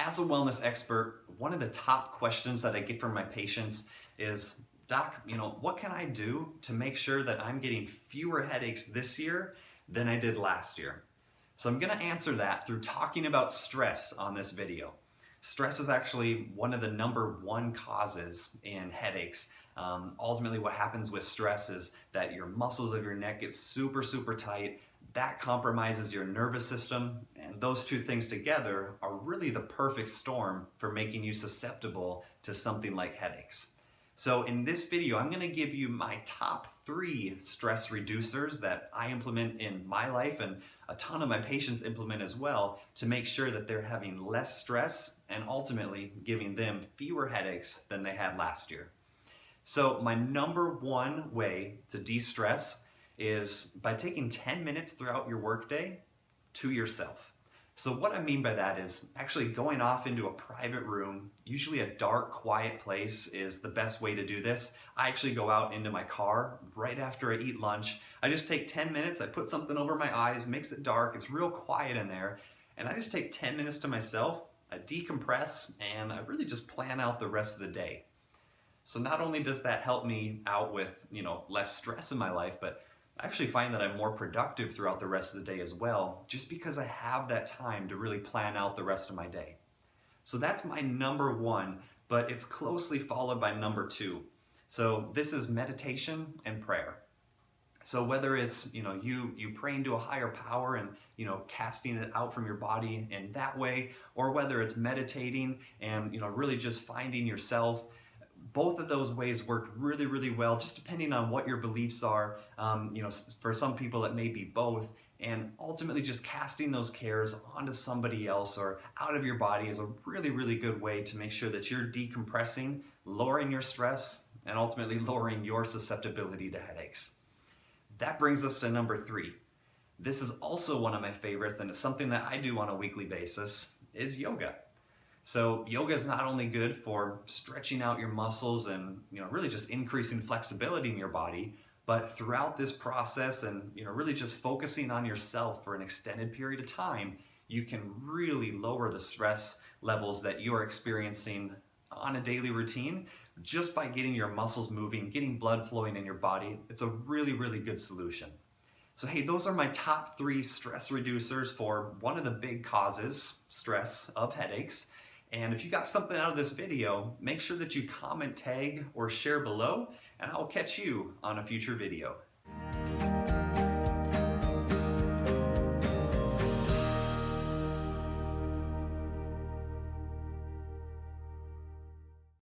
As a wellness expert, one of the top questions that I get from my patients is, Doc, what can I do to make sure that I'm getting fewer headaches this year than I did last year? So I'm going to answer that through talking about stress on this video. Stress is actually one of the #1 causes in headaches. Ultimately, what happens with stress is that your muscles of your neck get super tight. That compromises your nervous system, and those two things together are really the perfect storm for making you susceptible to something like headaches. So in this video, I'm going to give you my top 3 stress reducers that I implement in my life and a ton of my patients implement as well to make sure that they're having less stress and ultimately giving them fewer headaches than they had last year. So my #1 way to de-stress is by taking 10 minutes throughout your workday to yourself. So what I mean by that is actually going off into a private room. Usually a dark, quiet place is the best way to do this. I actually go out into my car right after I eat lunch. I just take 10 minutes, I put something over my eyes, makes it dark, it's real quiet in there, and I just take 10 minutes to myself, I decompress, and I really just plan out the rest of the day. So not only does that help me out with, less stress in my life, but I actually find that I'm more productive throughout the rest of the day as well, just because I have that time to really plan out the rest of my day. So that's my #1, but it's closely followed by #2. So this is meditation and prayer. So whether it's, you praying to a higher power and, casting it out from your body in that way, or whether it's meditating and, really just finding yourself, both of those ways work really well, just depending on what your beliefs are. For some people it may be both, and ultimately just casting those cares onto somebody else or out of your body is a really good way to make sure that you're decompressing, lowering your stress, and ultimately lowering your susceptibility to headaches. That brings us to #3. This is also one of my favorites, and it's something that I do on a weekly basis, is yoga. So yoga is not only good for stretching out your muscles and really just increasing flexibility in your body, but throughout this process and really just focusing on yourself for an extended period of time, you can really lower the stress levels that you're experiencing on a daily routine just by getting your muscles moving, getting blood flowing in your body. It's a really good solution. So hey, those are my top 3 stress reducers for one of the big causes, stress, of headaches. And if you got something out of this video, make sure that you comment, tag, or share below, and I'll catch you on a future video.